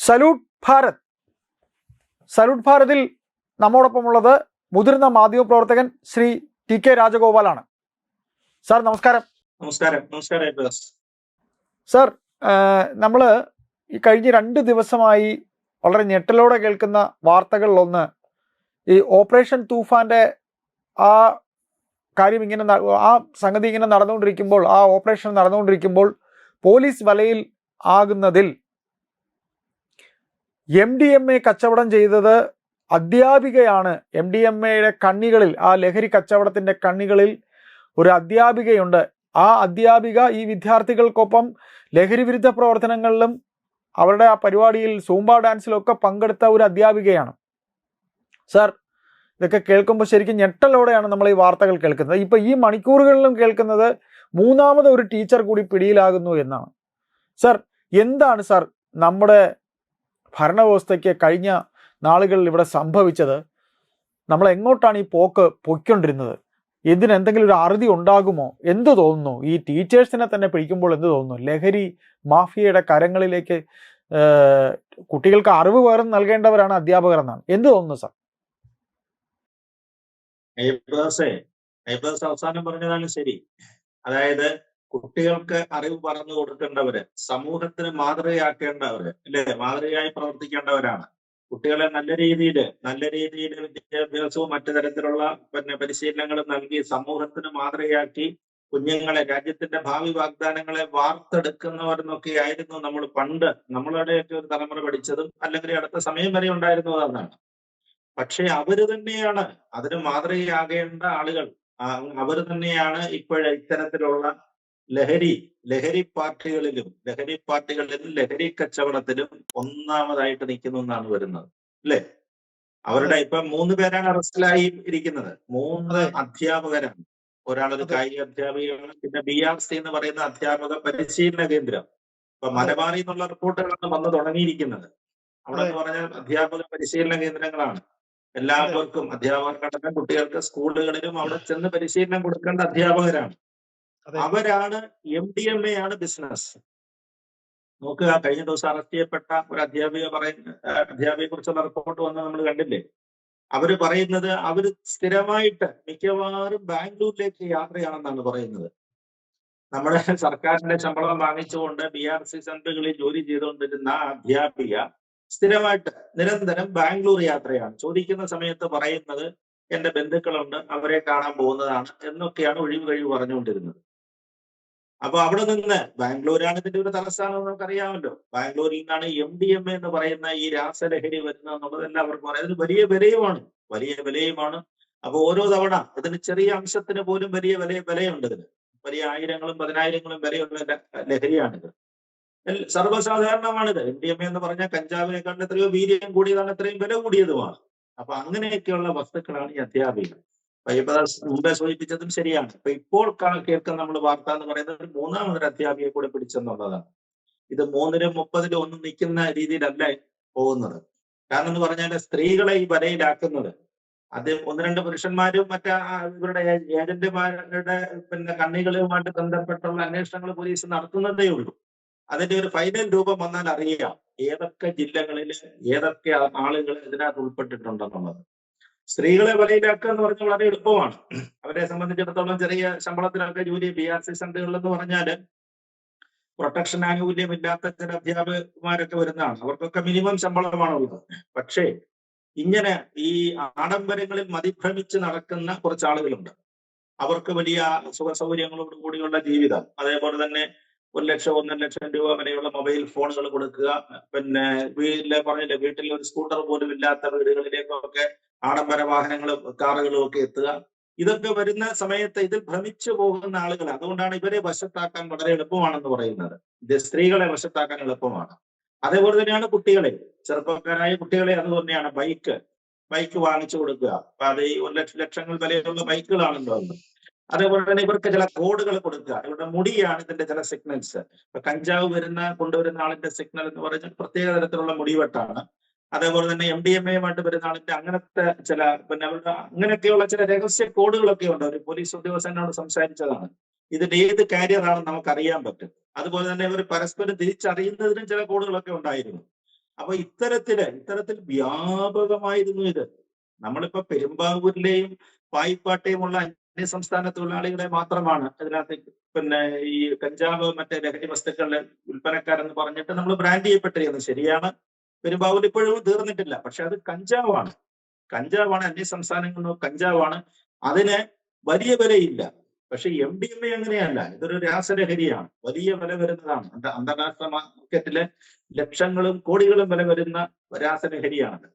Salute Bharat. Salute ഭാരതിൽ നമ്മോടൊപ്പമുള്ളത് മുതിർന്ന മാധ്യമപ്രവർത്തകൻ Shri T K രാജഗോപാലാണ്. Sir നമസ്കാരം. നമസ്കാരം. സാർ, നമ്മൾ ഈ കഴിഞ്ഞ 2 ദിവസമായി വളരെ ഞെട്ടലോടെ കേൾക്കുന്ന വാർത്തകളിലൊന്ന് ഈ ഓപ്പറേഷൻ തൂഫാന്റെ ആ കാര്യം ആ സംഗതി ഇങ്ങനെ നടന്നുകൊണ്ടിരിക്കുമ്പോൾ, ആ ഓപ്പറേഷൻ നടന്നുകൊണ്ടിരിക്കുമ്പോൾ പോലീസ് വലയിൽ ആകുന്നതിൽ MDMA കച്ചവടം ചെയ്തത് അധ്യാപികയാണ്. MDMAയുടെ കണ്ണികളിൽ, ആ ലഹരി കച്ചവടത്തിന്റെ കണ്ണികളിൽ ഒരു അധ്യാപികയുണ്ട്. ആ അധ്യാപിക ഈ വിദ്യാർത്ഥികൾക്കൊപ്പം ലഹരി വിരുദ്ധ പ്രവർത്തനങ്ങളിലും അവരുടെ ആ പരിപാടിയിൽ സൂംബ ഡാൻസിലൊക്കെ പങ്കെടുത്ത ഒരു അധ്യാപികയാണ്. സാർ, ഇതൊക്കെ കേൾക്കുമ്പോൾ ശരിക്കും ഞെട്ടലോടെയാണ് നമ്മൾ ഈ വാർത്തകൾ കേൾക്കുന്നത്. ഇപ്പം ഈ മണിക്കൂറുകളിലും കേൾക്കുന്നത് 3ാമത് ഒരു ടീച്ചർ കൂടി പിടിയിലാകുന്നു എന്നാണ്. സാർ, എന്താണ് സാർ നമ്മുടെ ഭരണവ്യവസ്ഥയ്ക്ക് കഴിഞ്ഞ നാളുകളിൽ ഇവിടെ സംഭവിച്ചത്? നമ്മൾ എങ്ങോട്ടാണ് ഈ പൊയ്ക്കൊണ്ടിരുന്നത്? എന്തെങ്കിലും ഒരു അറുതി ഉണ്ടാകുമോ? എന്ത് തോന്നുന്നു? ഈ ടീച്ചേഴ്സിനെ തന്നെ പിടിക്കുമ്പോൾ എന്ത് തോന്നുന്നു? ലഹരി മാഫിയയുടെ കരങ്ങളിലേക്ക് കുട്ടികൾക്ക് അറിവ് പകർന്ന് നൽകേണ്ടവരാണ് അധ്യാപകർ എന്നാണ്. എന്ത് തോന്നുന്നു സാർ? അവസാനം പറഞ്ഞതാണ് ശരി. അതായത് കുട്ടികൾക്ക് അറിവ് പറഞ്ഞു കൊടുക്കേണ്ടവര്, സമൂഹത്തിന് മാതൃകയാക്കേണ്ടവര്, അല്ലെ, മാതൃകയായി പ്രവർത്തിക്കേണ്ടവരാണ്. കുട്ടികളെ നല്ല രീതിയിൽ വിദ്യാഭ്യാസവും മറ്റു തരത്തിലുള്ള പരിശീലനങ്ങളും നൽകി സമൂഹത്തിന് മാതൃകയാക്കി കുഞ്ഞുങ്ങളെ, രാജ്യത്തിന്റെ ഭാവി വാഗ്ദാനങ്ങളെ വാർത്തെടുക്കുന്നവരെന്നൊക്കെ ആയിരുന്നു നമ്മൾ പണ്ട് നമ്മളുടെയൊക്കെ ഒരു തലമുറ പഠിച്ചതും, അല്ലെങ്കിൽ അടുത്ത സമയം വരെ ഉണ്ടായിരുന്നതാണ്. പക്ഷെ അവര് തന്നെയാണ് അതിന് മാതൃകയാകേണ്ട ആളുകൾ. അവർ തന്നെയാണ് ഇത്തരത്തിലുള്ള ലഹരി പാർട്ടികളിലും ലഹരി കച്ചവടത്തിലും ഒന്നാമതായിട്ട് നിൽക്കുന്നു എന്നാണ് വരുന്നത്, അല്ലെ? അവരുടെ ഇപ്പൊ 3 പേരാണ് അറസ്റ്റിലായി ഇരിക്കുന്നത്. 3 അധ്യാപകരാണ്. ഒരാളൊരു കായിക അധ്യാപികയാണ്, പിന്നെ BRC എന്ന് പറയുന്ന അധ്യാപക പരിശീലന കേന്ദ്രം. ഇപ്പൊ മലബാറിൽ നിന്നുള്ള റിപ്പോർട്ടുകളാണ് വന്നു തുടങ്ങിയിരിക്കുന്നത്. അവിടെ എന്ന് പറഞ്ഞാൽ അധ്യാപക പരിശീലന കേന്ദ്രങ്ങളാണ്. എല്ലാവർക്കും, അധ്യാപകർക്കടക്കം കുട്ടികൾക്ക് സ്കൂളുകളിലും അവിടെ ചെന്ന് പരിശീലനം കൊടുക്കേണ്ട അധ്യാപകരാണ്. അവരാണ് MDMA ആണ് ബിസിനസ്. നോക്കുക, കഴിഞ്ഞ ദിവസം അറസ്റ്റ് ചെയ്യപ്പെട്ട ഒരു അധ്യാപികയെ കുറിച്ചുള്ള റിപ്പോർട്ട് വന്ന് നമ്മൾ കണ്ടില്ലേ? അവര് പറയുന്നത് അവര് സ്ഥിരമായിട്ട് മിക്കവാറും ബാംഗ്ലൂരിലേക്ക് യാത്രയാണെന്നാണ് പറയുന്നത്. നമ്മുടെ സർക്കാരിന്റെ ശമ്പളം വാങ്ങിച്ചുകൊണ്ട് BRC സെന്ററുകളിൽ ജോലി ചെയ്തുകൊണ്ടിരുന്ന അധ്യാപിക സ്ഥിരമായിട്ട് നിരന്തരം ബാംഗ്ലൂർ യാത്രയാണ്. ചോദിക്കുന്ന സമയത്ത് പറയുന്നത് എന്റെ ബന്ധുക്കളുണ്ട്, അവരെ കാണാൻ പോകുന്നതാണ് എന്നൊക്കെയാണ് ഒഴിവ് പറഞ്ഞുകൊണ്ടിരുന്നത്. അപ്പൊ അവിടെ നിന്ന്, ബാംഗ്ലൂരാണ് ഇതിന്റെ ഒരു തലസ്ഥാനം നമുക്കറിയാമല്ലോ, ബാംഗ്ലൂരിൽ നിന്നാണ് MDMA എന്ന് പറയുന്ന ഈ രാസലഹരി വരുന്നത് എന്നുള്ളത് എല്ലാവർക്കും അറിയാം. അതിന് വലിയ വിലയുമാണ്. അപ്പൊ ഓരോ തവണ ഇതിന് ചെറിയ അംശത്തിന് പോലും വലിയ വിലയുണ്ട്. ഇതിന് വലിയ 1000-ങ്ങളും 10,000-ങ്ങളും വിലയുള്ള ലഹരിയാണിത്. സർവ്വസാധാരണമാണിത്. MDMA എന്ന് പറഞ്ഞാൽ കഞ്ചാവിനെക്കാളും എത്രയോ വീര്യം കൂടിയതാണ്, എത്രയും വില കൂടിയതുമാണ്. അപ്പൊ അങ്ങനെയൊക്കെയുള്ള വസ്തുക്കളാണ് ഈ അധ്യാപികൾ. മുമ്പേ സൂചിപ്പിച്ചതും ശരിയാണ്. ഇപ്പോൾ കേൾക്കുന്ന നമ്മൾ വാർത്ത എന്ന് പറയുന്നത് 3ാമതൊരു അധ്യാപികയെ കൂടെ പിടിച്ചെന്നുള്ളതാണ്. ഇത് 3-ലും 30-ലും ഒന്നും നിൽക്കുന്ന രീതിയിലല്ല പോകുന്നത്. കാരണം എന്ന് പറഞ്ഞാൽ സ്ത്രീകളെ ഈ വലയിലാക്കുന്നത് അത് 1-2 പുരുഷന്മാരും ഇവരുടെ ഏജന്റുമാരുടെ കണ്ണികളുമായിട്ട് ബന്ധപ്പെട്ടുള്ള അന്വേഷണങ്ങൾ പോലീസ് നടത്തുന്നതേ ഉള്ളൂ. അതിന്റെ ഒരു ഫൈനൽ രൂപം വന്നാൽ അറിയാം ഏതൊക്കെ ജില്ലകളിൽ ഏതൊക്കെ ആളുകൾ ഇതിനകത്ത് ഉൾപ്പെട്ടിട്ടുണ്ടെന്നുള്ളത്. സ്ത്രീകളെ വലയിലാക്കുക എന്ന് പറഞ്ഞാൽ വളരെ എളുപ്പമാണ്. അവരെ സംബന്ധിച്ചിടത്തോളം ചെറിയ ശമ്പളത്തിലൊക്കെ ജോലി, BRC സെന്ററുകളിൽ എന്ന് പറഞ്ഞാൽ പ്രൊട്ടക്ഷൻ ആനുകൂല്യം ഇല്ലാത്ത ചില അധ്യാപകന്മാരൊക്കെ വരുന്നതാണ്. അവർക്കൊക്കെ മിനിമം ശമ്പളമാണുള്ളത്. പക്ഷേ ഇങ്ങനെ ഈ ആഡംബരങ്ങളിൽ മതിഭ്രമിച്ച് നടക്കുന്ന കുറച്ച് ആളുകളുണ്ട്. അവർക്ക് വലിയ സുഖ സൗകര്യങ്ങളോട് കൂടിയുള്ള ജീവിതം, അതേപോലെ തന്നെ 1 ലക്ഷം 1.5 ലക്ഷം രൂപ വരെയുള്ള മൊബൈൽ ഫോണുകൾ കൊടുക്കുക, വീട്ടിൽ ഒരു സ്കൂട്ടർ പോലും ഇല്ലാത്ത വീടുകളിലേക്കൊക്കെ ആഡംബര വാഹനങ്ങളും കാറുകളും ഒക്കെ എത്തുക. ഇതൊക്കെ വരുന്ന സമയത്ത് ഇതിൽ ഭ്രമിച്ചു പോകുന്ന ആളുകൾ. അതുകൊണ്ടാണ് ഇവരെ വശത്താക്കാൻ വളരെ എളുപ്പമാണെന്ന് പറയുന്നത്. ഇത് സ്ത്രീകളെ വശത്താക്കാൻ എളുപ്പമാണ്. അതേപോലെ തന്നെയാണ് കുട്ടികളെ, ചെറുപ്പക്കാരായ കുട്ടികളെ അത് തന്നെയാണ്. ബൈക്ക് വാങ്ങിച്ചു കൊടുക്കുക. അപ്പൊ അത് ഈ 1 ലക്ഷങ്ങൾ വിലയുള്ള ബൈക്കുകളാണല്ലോ. അതേപോലെ തന്നെ ഇവർക്ക് ചില കോഡുകൾ കൊടുക്കുക. ഇവരുടെ മുടിയാണ് ഇതിന്റെ ചില സിഗ്നൽസ്. ഇപ്പൊ കഞ്ചാവ് കൊണ്ടുവരുന്ന ആളിന്റെ സിഗ്നൽ എന്ന് പറഞ്ഞാൽ പ്രത്യേക തരത്തിലുള്ള മുടിവെട്ടാണ്. അതേപോലെ തന്നെ MDMA-യുമായിട്ട് വരുന്ന ആളിന്റെ അങ്ങനത്തെ ചില അവരുടെ അങ്ങനെയൊക്കെയുള്ള ചില രഹസ്യ കോഡുകളൊക്കെ ഉണ്ട്. ഒരു പോലീസ് ഉദ്യോഗസ്ഥനോട് സംസാരിച്ചതാണ്. ഇതിന്റെ ഏത് കാരിയറാണെന്ന് നമുക്ക് അറിയാൻ പറ്റും. അതുപോലെ തന്നെ ഇവർ പരസ്പരം തിരിച്ചറിയുന്നതിനും ചില കോഡുകളൊക്കെ ഉണ്ടായിരുന്നു. അപ്പൊ ഇത്തരത്തിൽ വ്യാപകമായിരുന്നു ഇത്. നമ്മളിപ്പോ പെരുമ്പാവൂരിലെയും പായിപ്പാട്ടയുമുള്ള അന്യസംസ്ഥാന തൊഴിലാളികളെ മാത്രമാണ് ഇതിനകത്ത് പിന്നെ ഈ കഞ്ചാവ് മറ്റേ ലഹരി വസ്തുക്കളുടെ വിൽപ്പനക്കാരെന്ന് പറഞ്ഞിട്ട് നമ്മൾ ബ്രാൻഡ് ചെയ്യപ്പെട്ടിരിക്കുന്നത്. ശരിയാണ്, പെരുമ്പാവൂർ ഇപ്പോഴും തീർന്നിട്ടില്ല. പക്ഷെ അത് കഞ്ചാവാണ്, അന്യ സംസ്ഥാനങ്ങളിൽ നിന്ന് കഞ്ചാവാണ്. അതിന് വലിയ വിലയില്ല. പക്ഷെ MDMA അങ്ങനെയല്ല, ഇതൊരു രാസലഹരിയാണ്, വലിയ വില വരുന്നതാണ്. അന്താരാഷ്ട്ര മാർക്കറ്റിലെ ലക്ഷങ്ങളും കോടികളും വില വരുന്ന രാസലഹരിയാണത്.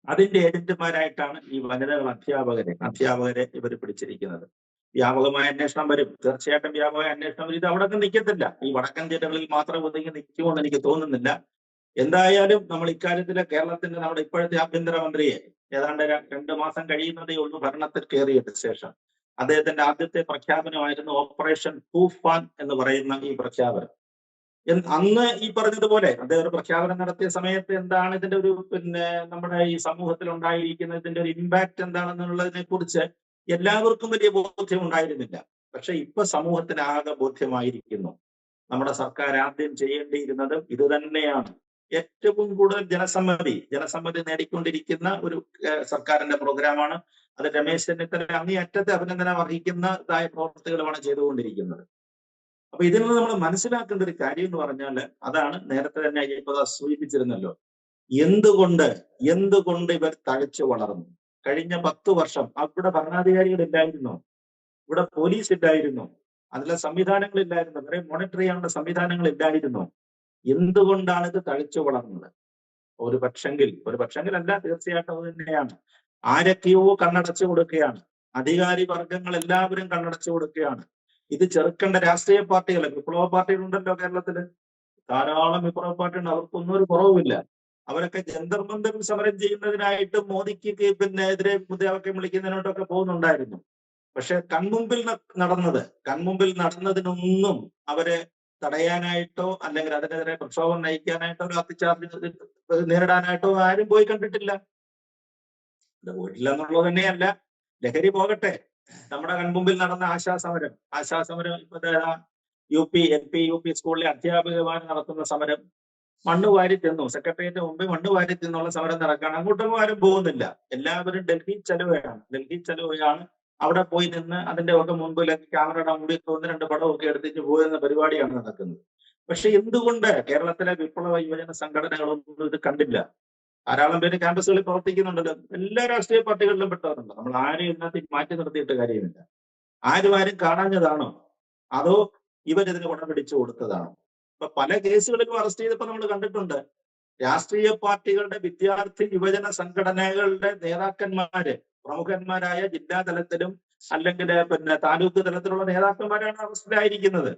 അതിന്റെ ഏജന്റുമാരായിട്ടാണ് ഈ വനിതകൾ അധ്യാപകരെ ഇവർ പിടിച്ചിരിക്കുന്നത്. വ്യാപകമായ അന്വേഷണം വരും, തീർച്ചയായിട്ടും വ്യാപകമായ അന്വേഷണം വരും. ഇത് അവിടെ നിൽക്കത്തില്ല, ഈ വടക്കൻ ജില്ലകളിൽ മാത്രം ഒതുങ്ങി നിൽക്കുമെന്ന് എനിക്ക് തോന്നുന്നില്ല. എന്തായാലും നമ്മൾ ഇക്കാര്യത്തില് കേരളത്തിന്റെ നമ്മുടെ ഇപ്പോഴത്തെ ആഭ്യന്തരമന്ത്രിയെ ഏതാണ്ട് 2 മാസം കഴിയുന്നതേ ഉള്ളൂ ഭരണത്തിൽ കയറിയിട്ട് ശേഷം. അദ്ദേഹത്തിന്റെ ആദ്യത്തെ പ്രഖ്യാപനമായിരുന്നു ഓപ്പറേഷൻ തൂഫാൻ എന്ന് പറയുന്ന ഈ പ്രഖ്യാപനം. അന്ന് ഈ പറഞ്ഞതുപോലെ അദ്ദേഹം ഒരു പ്രഖ്യാപനം നടത്തിയ സമയത്ത് എന്താണ് ഇതിന്റെ ഒരു നമ്മുടെ ഈ സമൂഹത്തിൽ ഉണ്ടായിരിക്കുന്ന ഇതിന്റെ ഒരു ഇമ്പാക്ട് എന്താണെന്നുള്ളതിനെ കുറിച്ച് എല്ലാവർക്കും വലിയ ബോധ്യം ഉണ്ടായിരുന്നില്ല. പക്ഷെ ഇപ്പൊ സമൂഹത്തിന് ആകെ ബോധ്യമായിരിക്കുന്നു. നമ്മുടെ സർക്കാർ ആദ്യം ചെയ്യേണ്ടിയിരുന്നത് ഇത് തന്നെയാണ്. ഏറ്റവും കൂടുതൽ ജനസമ്മതി നേടിക്കൊണ്ടിരിക്കുന്ന ഒരു സർക്കാരിന്റെ പ്രോഗ്രാമാണ് അത്. രമേശ് ചെന്നിത്തല അങ്ങേയറ്റത്തെ അഭിനന്ദനം അർഹിക്കുന്നതായ പ്രവർത്തികളുമാണ് ചെയ്തുകൊണ്ടിരിക്കുന്നത്. അപ്പൊ ഇതിൽ നിന്ന് നമ്മൾ മനസ്സിലാക്കേണ്ട ഒരു കാര്യം എന്ന് പറഞ്ഞാൽ അതാണ്, നേരത്തെ തന്നെ അയ്യപ്പദാസ് സൂചിപ്പിച്ചിരുന്നല്ലോ, എന്തുകൊണ്ട് ഇവർ തഴച്ചു വളർന്നു. കഴിഞ്ഞ 10 വർഷം അവിടെ ഭരണാധികാരികൾ ഇല്ലായിരുന്നു, ഇവിടെ പോലീസ് ഇല്ലായിരുന്നു, അതിലെ സംവിധാനങ്ങളില്ലായിരുന്നു, ഇവരെ മോണിറ്റർ ചെയ്യാനുള്ള സംവിധാനങ്ങൾ ഇല്ലായിരുന്നു. എന്തുകൊണ്ടാണ് ഇത് തഴച്ചു വളർന്നത്? ഒരു പക്ഷെങ്കിൽ അല്ല, തീർച്ചയായിട്ടും അത് തന്നെയാണ്. ആരൊക്കെയോ കണ്ണടച്ചു കൊടുക്കുകയാണ്, അധികാരി വർഗങ്ങൾ എല്ലാവരും കണ്ണടച്ചു കൊടുക്കുകയാണ്. ഇത് ചെറുക്കേണ്ട രാഷ്ട്രീയ പാർട്ടികൾ, വിപ്ലവ പാർട്ടികളുണ്ടല്ലോ കേരളത്തില്, ധാരാളം വിപ്ലവ പാർട്ടിയുണ്ട്, അവർക്കൊന്നും ഒരു കുറവുമില്ല. അവരൊക്കെ ജന്തർ മന്ദറിൽ സമരം ചെയ്യുന്നതിനായിട്ട് മോദിക്ക് എതിരെ മുദ്രാവാക്യം വിളിക്കുന്നതിനോട്ടൊക്കെ പോകുന്നുണ്ടായിരുന്നു. പക്ഷെ കൺമുമ്പിൽ നടന്നതിനൊന്നും അവരെ തടയാനായിട്ടോ അല്ലെങ്കിൽ അതിനെതിരെ പ്രക്ഷോഭം നയിക്കാനായിട്ടോ ലാത്തിച്ചാർജ് നേരിടാനായിട്ടോ ആരും പോയി കണ്ടിട്ടില്ല. പോയിട്ടില്ല എന്നുള്ളത് തന്നെയല്ല, ലഹരി പോകട്ടെ, നമ്മുടെ കൺമുമ്പിൽ നടന്ന ആശാസമരം ഇപ്പൊ LP UP സ്കൂളിലെ അധ്യാപകന്മാർ നടത്തുന്ന സമരം, മണ്ണ് വാരി തിന്നു, സെക്രട്ടേറിയറ്റിന് മുമ്പിൽ മണ്ണ് വാരി തിന്നുള്ള സമരം നടക്കുകയാണ്. അങ്ങോട്ടൊന്നും ആരും പോകുന്നില്ല, എല്ലാവരും ഡൽഹി ചെലവയാണ്. അവിടെ പോയി നിന്ന് അതിന്റെ ഒക്കെ മുമ്പിൽ ക്യാമറയുടെ മുമ്പിൽ 1-2 പടമൊക്കെ എടുത്തിട്ട് പോകുന്ന പരിപാടിയാണ് നടക്കുന്നത്. പക്ഷെ എന്തുകൊണ്ട് കേരളത്തിലെ വിപ്ലവ യുവജന സംഘടനകളൊന്നും ഇത് കണ്ടില്ല? ധാരാളം പേര് ക്യാമ്പസുകളിൽ പ്രവർത്തിക്കുന്നുണ്ടല്ലോ, എല്ലാ രാഷ്ട്രീയ പാർട്ടികളിലും പെട്ടവരുണ്ട്. നമ്മൾ ആരെയും ഇതിനകത്ത് മാറ്റി നിർത്തിയിട്ട് കാര്യമില്ല. ആരും കാണാഞ്ഞതാണോ, അതോ ഇവരിതിന് ഉടപിടിച്ചു കൊടുത്തതാണോ? ഇപ്പൊ പല കേസുകളിലും അറസ്റ്റ് ചെയ്തപ്പോ നമ്മൾ കണ്ടിട്ടുണ്ട്, രാഷ്ട്രീയ പാർട്ടികളുടെ വിദ്യാർത്ഥി യുവജന സംഘടനകളുടെ നേതാക്കന്മാര്, പ്രമുഖന്മാരായ ജില്ലാ തലത്തിലും അല്ലെങ്കിൽ താലൂക്ക് തലത്തിലുള്ള നേതാക്കന്മാരാണ് അറസ്റ്റിലായിരിക്കുന്നത്.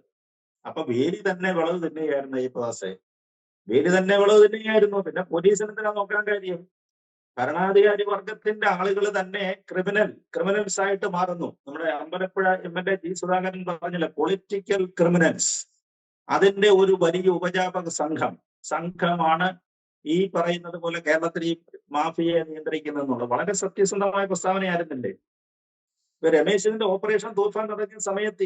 അപ്പൊ വേലി തന്നെ വിളവ് തന്നെയായിരുന്നു അയ്യപ്പദാസെ, പിന്നെ പോലീസിന് എന്തിനാ നോക്കാൻ കാര്യം? ഭരണാധികാരി വർഗത്തിന്റെ ആളുകൾ തന്നെ ക്രിമിനൽസ് ആയിട്ട് മാറുന്നു. നമ്മുടെ അമ്പലപ്പുഴ MLA G സുധാകരൻ പറഞ്ഞില്ല, പൊളിറ്റിക്കൽ ക്രിമിനൽസ്. അതിന്റെ ഒരു വലിയ ഉപജാപക സംഘമാണ് ഈ പറയുന്നത് പോലെ കേരളത്തിൽ ഈ മാഫിയയെ നിയന്ത്രിക്കുന്നതെന്നുള്ളത് വളരെ സത്യസന്ധമായ പ്രസ്താവനയായിരുന്നില്ലേ? ഇപ്പൊ രമേശിന്റെ ഓപ്പറേഷൻ തൂഫാൻ നടക്കുന്ന സമയത്ത്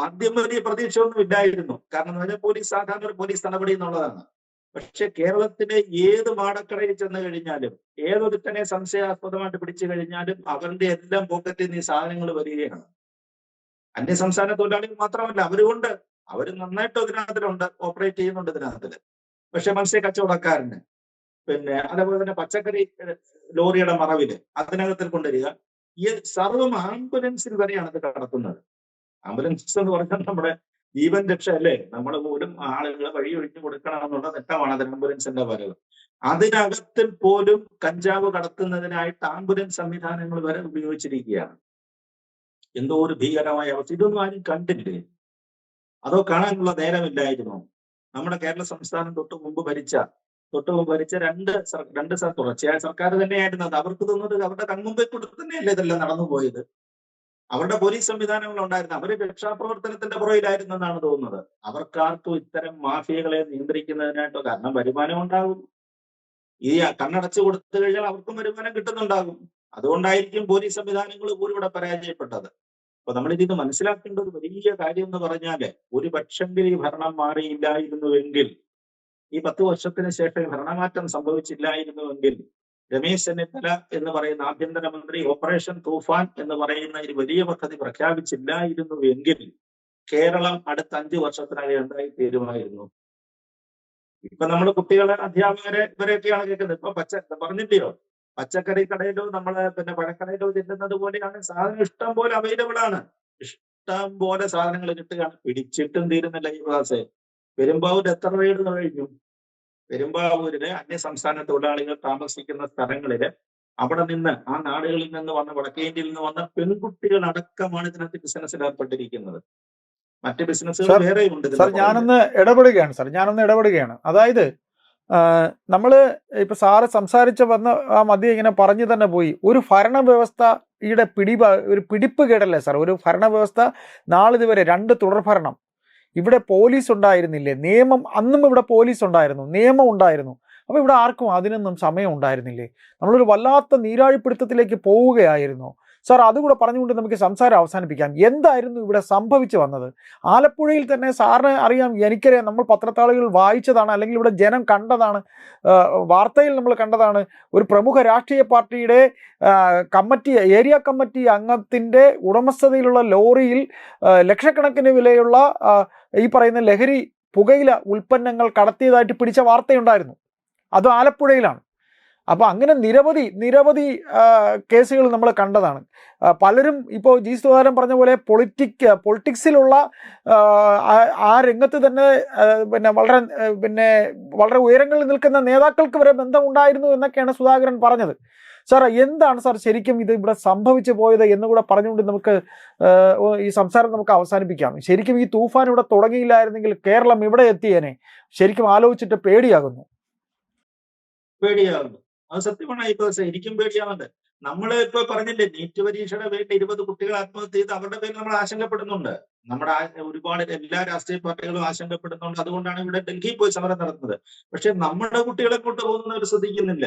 ആദ്യം വലിയ പ്രതീക്ഷയൊന്നും ഇല്ലായിരുന്നു. കാരണം എന്ന് പറഞ്ഞാൽ സാധാരണ ഒരു പോലീസ് നടപടി എന്നുള്ളതാണ്. പക്ഷെ കേരളത്തിലെ ഏത് മാടക്കടയിൽ ചെന്ന് കഴിഞ്ഞാലും, ഏതൊരുത്തനെ സംശയാസ്പദമായിട്ട് പിടിച്ചു കഴിഞ്ഞാലും അവരുടെ എല്ലാം പോക്കറ്റിൽ നിന്ന് ഈ സാധനങ്ങൾ വരികയാണ്. അന്യസംസ്ഥാന തൊഴിലാളികൾ മാത്രമല്ല, അവർ നന്നായിട്ട് ഇതിനകത്തിലുണ്ട്, ഓപ്പറേറ്റ് ചെയ്യുന്നുണ്ട് ഇതിനകത്തില്. പക്ഷെ മത്സ്യ കച്ചവടക്കാരന് അതേപോലെ തന്നെ പച്ചക്കറി ലോറിയുടെ മറവില് അതിനകത്തിൽ കൊണ്ടുവരിക, ഈ സർവ്വം ആംബുലൻസിൽ വരെയാണ് ഇത് കടത്തുന്നത്. ആംബുലൻസ് എന്ന് പറഞ്ഞാൽ നമ്മുടെ ജീവൻ രക്ഷ അല്ലേ? നമ്മൾ പോലും ആളുകളെ വഴിയൊഴിഞ്ഞു കൊടുക്കണമെന്നുള്ള നെട്ടമാണ് അതിന് ആംബുലൻസിന്റെ വരവ്. അതിനകത്തിൽ പോലും കഞ്ചാവ് കടത്തുന്നതിനായിട്ട് ആംബുലൻസ് സംവിധാനങ്ങൾ വരെ ഉപയോഗിച്ചിരിക്കുകയാണ്. എന്തോ ഒരു ഭീകരമായ അവസ്ഥ. ഇതൊന്നും ആരും കണ്ടില്ലേ? അതോ കാണാനുള്ള നേരമില്ലായിരുന്നോ? നമ്മുടെ കേരള സംസ്ഥാനം തൊട്ട് മുമ്പ് ഭരിച്ച രണ്ട് തുടർച്ചയായ സർക്കാർ തന്നെയായിരുന്നു അത്. അവർക്ക് തോന്നുന്നത് അവരുടെ കൺമുമ്പിൽ കൂടെ തന്നെയല്ലേ ഇതെല്ലാം നടന്നു പോയത്. അവരുടെ പോലീസ് സംവിധാനങ്ങൾ ഉണ്ടായിരുന്നു, അവര് രക്ഷാപ്രവർത്തനത്തിന്റെ പുറയിലായിരുന്നു എന്നാണ് തോന്നുന്നത്. അവർക്കാർക്കും ഇത്തരം മാഫിയകളെ നിയന്ത്രിക്കുന്നതിനായിട്ടോ, കാരണം വരുമാനം ഉണ്ടാകും. ഈ കണ്ണടച്ചു കൊടുത്തു കഴിഞ്ഞാൽ അവർക്കും വരുമാനം കിട്ടുന്നുണ്ടാകും. അതുകൊണ്ടായിരിക്കും പോലീസ് സംവിധാനങ്ങൾ പോലും ഇവിടെ പരാജയപ്പെട്ടത്. അപ്പൊ നമ്മൾ ഇതിന് മനസ്സിലാക്കേണ്ട ഒരു വലിയ കാര്യം എന്ന് പറഞ്ഞാല്, ഒരു പക്ഷെങ്കിൽ ഈ ഭരണം മാറിയില്ലായിരുന്നുവെങ്കിൽ ഈ 10 വർഷത്തിന് ശേഷം ഭരണമാറ്റം സംഭവിച്ചില്ലായിരുന്നുവെങ്കിൽ രമേശ് ചെന്നിത്തല എന്ന് പറയുന്ന ആഭ്യന്തരമന്ത്രി ഓപ്പറേഷൻ തൂഫാൻ എന്ന് പറയുന്ന ഒരു വലിയ പദ്ധതി പ്രഖ്യാപിച്ചില്ലായിരുന്നു എങ്കിൽ കേരളം അടുത്ത 5 വർഷത്തിനകം എന്തായി തീരുമായിരുന്നു? ഇപ്പൊ നമ്മൾ കുട്ടികളെ, അധ്യാപകരെ, ഇവരെയൊക്കെയാണ് കേൾക്കുന്നത്. ഇപ്പൊ പറഞ്ഞില്ലയോ, പച്ചക്കറി കടയിലോ നമ്മള് പഴക്കടയിലോ ചെല്ലുന്നത് പോലെയാണ് സാധനം ഇഷ്ടം പോലെ അവൈലബിൾ ആണ്. ഇഷ്ടം പോലെ സാധനങ്ങൾ കിട്ടുകയാണ്. പിടിച്ചിട്ടും തീരുന്നില്ല ഈ ക്ലാസ്. പെരുമ്പാവൂർ എത്ര റെയ്ഡ് കഴിഞ്ഞു? പെരുമ്പാവൂരിലെ അന്യസംസ്ഥാന തൊഴിലാളികൾ താമസിക്കുന്ന സ്ഥലങ്ങളില് അവിടെ നിന്ന്, ആ നാടുകളിൽ നിന്ന് വന്ന, വടക്കേ ഇന്ത്യയിൽ നിന്ന് വന്ന പെൺകുട്ടികൾ അടക്കമാണ് ഇതിനകത്ത് ബിസിനസ്സിൽ ഏർപ്പെട്ടിരിക്കുന്നത്. മറ്റ് ബിസിനസ്സുകൾ വേറെയുണ്ട്. സാർ ഞാനൊന്ന് ഇടപെടുകയാണ്. അതായത് നമ്മള് ഇപ്പൊ സാറ് സംസാരിച്ച വന്ന ആ മധ്യ ഇങ്ങനെ പറഞ്ഞു തന്നെ പോയി, ഒരു ഭരണവ്യവസ്ഥയുടെ ഒരു പിടിപ്പ് കേടല്ലേ സാർ? ഒരു ഭരണവ്യവസ്ഥ നാളിതുവരെ 2 തുടർഭരണം, ഇവിടെ പോലീസ് ഉണ്ടായിരുന്നില്ലേ? നിയമം, അന്നും ഇവിടെ പോലീസ് ഉണ്ടായിരുന്നു, നിയമം ഉണ്ടായിരുന്നു. അപ്പോൾ ഇവിടെ ആർക്കും അതിനൊന്നും സമയം ഉണ്ടായിരുന്നില്ലേ? നമ്മളൊരു വല്ലാത്ത നീരാഴിപ്പിടുത്തത്തിലേക്ക് പോവുകയായിരുന്നു സാർ. അതുകൂടെ പറഞ്ഞുകൊണ്ട് നമുക്ക് സംസാരം അവസാനിപ്പിക്കാം. എന്തായിരുന്നു ഇവിടെ സംഭവിച്ചു വന്നത്? ആലപ്പുഴയിൽ തന്നെ സാറിന് അറിയാം, എനിക്കറിയാം, നമ്മൾ പത്രത്താളുകൾ വായിച്ചതാണ്, അല്ലെങ്കിൽ ഇവിടെ ജനം കണ്ടതാണ്, വാർത്തയിൽ നമ്മൾ കണ്ടതാണ്. ഒരു പ്രമുഖ രാഷ്ട്രീയ പാർട്ടിയുടെ ഏരിയ കമ്മിറ്റി അംഗത്തിൻ്റെ ഉടമസ്ഥതയിലുള്ള ലോറിയിൽ ലക്ഷക്കണക്കിന് വിലയുള്ള ഈ പറയുന്ന ലഹരി പുകയില ഉൽപ്പന്നങ്ങൾ കടത്തിയതായിട്ട് പിടിച്ച വാർത്തയുണ്ടായിരുന്നു. അത് ആലപ്പുഴയിലാണ്. അപ്പോൾ അങ്ങനെ നിരവധി കേസുകൾ നമ്മൾ കണ്ടതാണ്. പലരും ഇപ്പോൾ ജി സുധാകരൻ പറഞ്ഞ പോലെ പൊളിറ്റിക്സിലുള്ള ആ രംഗത്ത് തന്നെ വളരെ ഉയരങ്ങളിൽ നിൽക്കുന്ന നേതാക്കൾക്ക് വരെ ബന്ധമുണ്ടായിരുന്നു എന്നൊക്കെയാണ് സുധാകരൻ പറഞ്ഞത്. സാർ, എന്താണ് സാർ ശരിക്കും ഇത് ഇവിടെ സംഭവിച്ചു പോയത് എന്നുകൂടെ പറഞ്ഞുകൊണ്ട് നമുക്ക് ഈ സംസാരം നമുക്ക് അവസാനിപ്പിക്കാം. ശരിക്കും ഈ തൂഫാൻ ഇവിടെ തുടങ്ങിയില്ലായിരുന്നെങ്കിൽ കേരളം ഇവിടെ എത്തിയേനെ. ശരിക്കും ആലോചിച്ചിട്ട് പേടിയാകുന്നു. അത് സത്യമാണ്. ഇപ്പൊ ശരിക്കും പേടിയാവുന്നുണ്ട്. നമ്മള് ഇപ്പൊ പറഞ്ഞില്ലേ, നീറ്റ് പരീക്ഷയുടെ പേരിൽ 20 കുട്ടികൾ ആത്മഹത്യ ചെയ്ത് അവരുടെ പേരിൽ നമ്മൾ ആശങ്കപ്പെടുന്നുണ്ട്. നമ്മുടെ ഒരുപാട് എല്ലാ രാഷ്ട്രീയ പാർട്ടികളും ആശങ്കപ്പെടുന്നുണ്ട്. അതുകൊണ്ടാണ് ഇവിടെ ഡൽഹിയിൽ പോയി സമരം നടത്തുന്നത്. പക്ഷെ നമ്മുടെ കുട്ടികളെ കൊണ്ട് പോകുന്നവർ ശ്രദ്ധിക്കുന്നില്ല.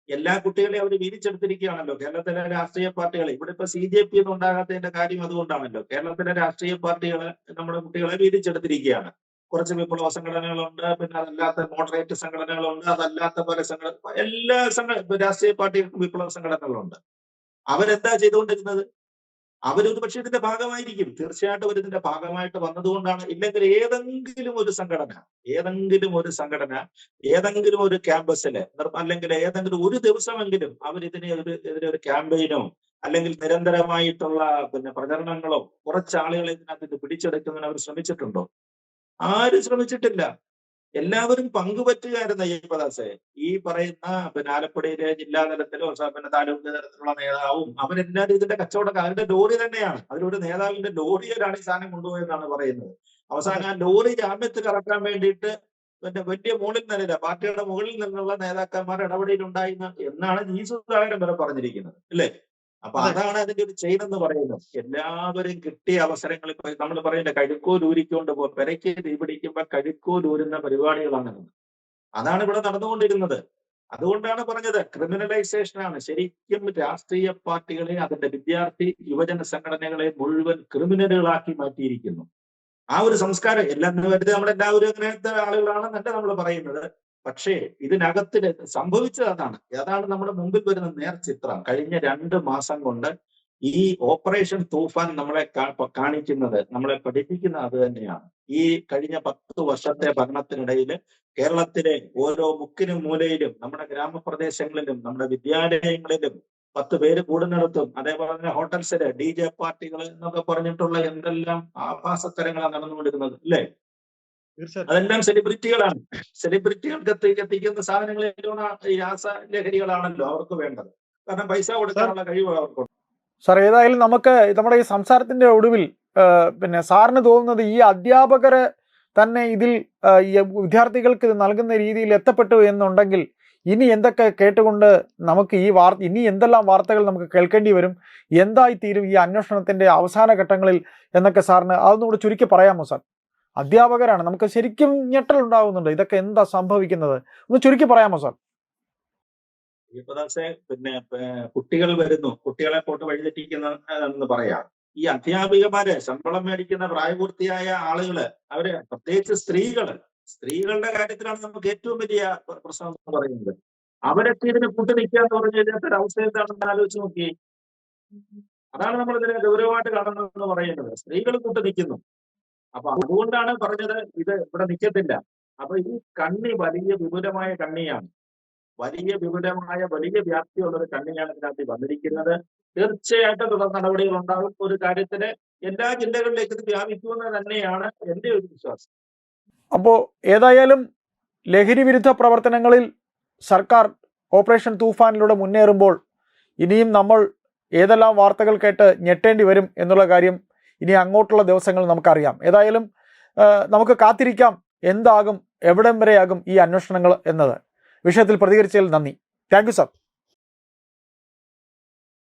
എല്ലാ കുട്ടികളെയും അവർ വീതിച്ചെടുത്തിരിക്കുകയാണല്ലോ കേരളത്തിലെ രാഷ്ട്രീയ പാർട്ടികൾ. ഇവിടെ ഇപ്പൊ CJP ഒന്നും ഉണ്ടാകാത്തതിന്റെ കാര്യം അതുകൊണ്ടാണല്ലോ. കേരളത്തിലെ രാഷ്ട്രീയ പാർട്ടികള് നമ്മുടെ കുട്ടികളെ വീതിച്ചെടുത്തിരിക്കുകയാണ്. കുറച്ച് വിപ്ലവ സംഘടനകളുണ്ട്, പിന്നെ അതല്ലാത്ത മോഡറേറ്റ് സംഘടനകളുണ്ട്, അതല്ലാത്ത പല എല്ലാ രാഷ്ട്രീയ പാർട്ടികൾക്കും വിപ്ലവ സംഘടനകളുണ്ട്. അവരെന്താ ചെയ്തുകൊണ്ടിരുന്നത്? അവരൊരു പക്ഷേ ഇതിന്റെ ഭാഗമായിരിക്കും. തീർച്ചയായിട്ടും അവർ ഇതിന്റെ ഭാഗമായിട്ട് വന്നതുകൊണ്ടാണ്. ഇല്ലെങ്കിൽ ഏതെങ്കിലും ഒരു സംഘടന ഏതെങ്കിലും ഒരു ക്യാമ്പസില്, അല്ലെങ്കിൽ ഏതെങ്കിലും ഒരു ദിവസമെങ്കിലും ഇതിനെ ഒരു ക്യാമ്പയിനോ അല്ലെങ്കിൽ നിരന്തരമായിട്ടുള്ള പ്രചരണങ്ങളോ കുറച്ചാളുകളെ ഇതിനകത്ത് പിടിച്ചെടുക്കുന്നതിന് അവർ ശ്രമിച്ചിട്ടുണ്ടോ? ആരും ശ്രമിച്ചിട്ടില്ല. എല്ലാവരും പങ്കുപറ്റുകയായിരുന്ന ജയപ്രകാശ്. ഈ പറയുന്ന ആലപ്പുഴയിലെ ജില്ലാതലത്തിലോ താലൂക്ക് തലത്തിലുള്ള നേതാവും അവരെല്ലാവരും ഇതിന്റെ കച്ചവടക്കാരുടെ ലോറി തന്നെയാണ്. അതിലൊരു നേതാവിന്റെ ലോറിയിലാണ് ഈ സാധനം കൊണ്ടുപോയെന്നാണ് പറയുന്നത്. അവസാനം ആ ലോറി ജാമ്യത്തിൽ കറക്കാൻ വേണ്ടിയിട്ട് വലിയ മുകളിൽ നിന്നില്ല, പാർട്ടിയുടെ മുകളിൽ നിന്നുള്ള നേതാക്കന്മാർ ഇടപെടലുണ്ടായി എന്നാണ് ജി സുധാകരൻ വരെ പറഞ്ഞിരിക്കുന്നത്, അല്ലേ? അപ്പൊ അതാണ് അതിന്റെ ഒരു ചെയിൻ എന്ന് പറയുന്നത്. എല്ലാവരും കിട്ടിയ അവസരങ്ങൾ, ഇപ്പൊ നമ്മൾ പറയുന്നത് കഴുക്കോലൂരിക്കൊണ്ട് പെരയ്ക്ക് തീ പിടിക്കുമ്പോ കഴുക്കോലൂരുന്ന പരിപാടികളാണ്. അതാണ് ഇവിടെ നടന്നുകൊണ്ടിരുന്നത്. അതുകൊണ്ടാണ് പറഞ്ഞത് ക്രിമിനലൈസേഷനാണ്. ശരിക്കും രാഷ്ട്രീയ പാർട്ടികളെ, അതിന്റെ വിദ്യാർത്ഥി യുവജന സംഘടനകളെ മുഴുവൻ ക്രിമിനലുകളാക്കി മാറ്റിയിരിക്കുന്നു. ആ ഒരു സംസ്കാരം നമ്മളെല്ലാവരും അങ്ങനത്തെ ആളുകളാണെന്നല്ല നമ്മൾ പറയുന്നത്. പക്ഷേ ഇതിനകത്ത് സംഭവിച്ചത് അതാണ് നമ്മുടെ മുമ്പിൽ വരുന്ന നേർചിത്രം. കഴിഞ്ഞ 2 മാസം കൊണ്ട് ഈ ഓപ്പറേഷൻ തൂഫാൻ നമ്മളെ കാണിക്കുന്നത്, നമ്മളെ പഠിപ്പിക്കുന്നത് അത് തന്നെയാണ്. ഈ കഴിഞ്ഞ 10 വർഷത്തെ ഭരണത്തിനിടയിൽ കേരളത്തിലെ ഓരോ മുക്കിനും മൂലയിലും, നമ്മുടെ ഗ്രാമപ്രദേശങ്ങളിലും, നമ്മുടെ വിദ്യാലയങ്ങളിലും 10 പേര് കൂടുന്നിടത്തും, അതേപോലെ തന്നെ ഹോട്ടൽസില് DJ പാർട്ടികൾ എന്നൊക്കെ പറഞ്ഞിട്ടുള്ള എന്തെല്ലാം ആഭാസത്തരങ്ങളാണ് നടന്നുകൊണ്ടിരുന്നത്, അല്ലേ? അതെല്ലാം സെലിബ്രിറ്റികളാണ്. സെലിബ്രിറ്റികൾക്ക് എത്തിക്കുന്ന സാധനങ്ങൾ ഈ രാസലഹരികളാണല്ലോ അവർക്ക് വേണ്ടത്. കാരണം പൈസ കൊടുക്കാനുള്ള കഴിവ് അവർക്കുണ്ട്. സാർ, ഏതായാലും നമുക്ക് നമ്മുടെ ഈ സംസാരത്തിന്റെ ഒടുവിൽ സാറിന് തോന്നുന്നത് ഈ അധ്യാപകര് തന്നെ ഇതിൽ വിദ്യാർത്ഥികൾക്ക് നൽകുന്ന രീതിയിൽ എത്തപ്പെട്ടു എന്നുണ്ടെങ്കിൽ ഇനി എന്തൊക്കെ കേട്ടുകൊണ്ട് നമുക്ക് ഇനി എന്തെല്ലാം വാർത്തകൾ നമുക്ക് കേൾക്കേണ്ടി വരും, എന്തായിത്തീരും ഈ അന്വേഷണത്തിന്റെ അവസാന ഘട്ടങ്ങളിൽ എന്നൊക്കെ സാറിന് അതൊന്നുകൂടി ചുരുക്കി പറയാമോ സാർ? അധ്യാപകരാണ്, നമുക്ക് ശരിക്കും ഞെട്ടലുണ്ടാകുന്നുണ്ട്. ഇതൊക്കെ എന്താ സംഭവിക്കുന്നത്, ഒന്ന് ചുരുക്കി പറയാമോ സാർ? കുട്ടികൾ വരുന്നു, കുട്ടികളെ പോട്ട് വഴിതെറ്റിക്കുന്ന പറയാം. ഈ അധ്യാപികമാരെ, ശമ്പളം മേടിക്കുന്ന പ്രായപൂർത്തിയായ ആളുകള്, അവര് പ്രത്യേകിച്ച് സ്ത്രീകള് സ്ത്രീകളുടെ കാര്യത്തിലാണ് നമുക്ക് ഏറ്റവും വലിയ പ്രശ്നം എന്ന് പറയുന്നത്. അവരൊക്കെ ഇതിന് കൂട്ടു നിൽക്കുക എന്ന് പറഞ്ഞു കഴിഞ്ഞാൽ ഒരു അവസ്ഥ എന്താണെന്ന് ആലോചിച്ച് നോക്കി. അതാണ് നമ്മൾ ഇതിനെ ഗൗരവമായിട്ട് കാണുന്നതെന്ന് പറയുന്നത്. സ്ത്രീകൾ കൂട്ടു നിൽക്കുന്നു. അപ്പൊ അതുകൊണ്ടാണ് പറഞ്ഞത് ഇത് ഇവിടെ നിൽക്കത്തില്ല. അപ്പൊ ഈ കണ്ണി വലിയ വിപുലമായ കണ്ണിയാണ്. വലിയ വിപുലമായ വലിയ വ്യാപ്തിയുള്ള ഒരു കണ്ണിയാണ് ഇതിനകത്ത് വന്നിരിക്കുന്നത്. തീർച്ചയായിട്ടും തുടർ നടപടികൾ ഉണ്ടാകും. ഒരു കാര്യത്തിന് എല്ലാ ജില്ലകളിലേക്ക് ഇത് വ്യാപിക്കുമെന്ന് തന്നെയാണ് എന്റെ ഒരു വിശ്വാസം. അപ്പോൾ ഏതായാലും ലഹരി വിരുദ്ധ പ്രവർത്തനങ്ങളിൽ സർക്കാർ ഓപ്പറേഷൻ തൂഫാനിലൂടെ മുന്നേറുമ്പോൾ ഇനിയും നമ്മൾ ഏതെല്ലാം വാർത്തകൾ കേട്ട് ഞെട്ടേണ്ടി വരും എന്നുള്ള കാര്യം ഇനി അങ്ങോട്ടുള്ള ദിവസങ്ങൾ നമുക്കറിയാം. ഏതായാലും നമുക്ക് കാത്തിരിക്കാം എന്താകും, എവിടം വരെയാകും ഈ അന്വേഷണങ്ങൾ എന്നത്. വിഷയത്തിൽ പ്രതികരിച്ചതിൽ നന്ദി. Thank you sir.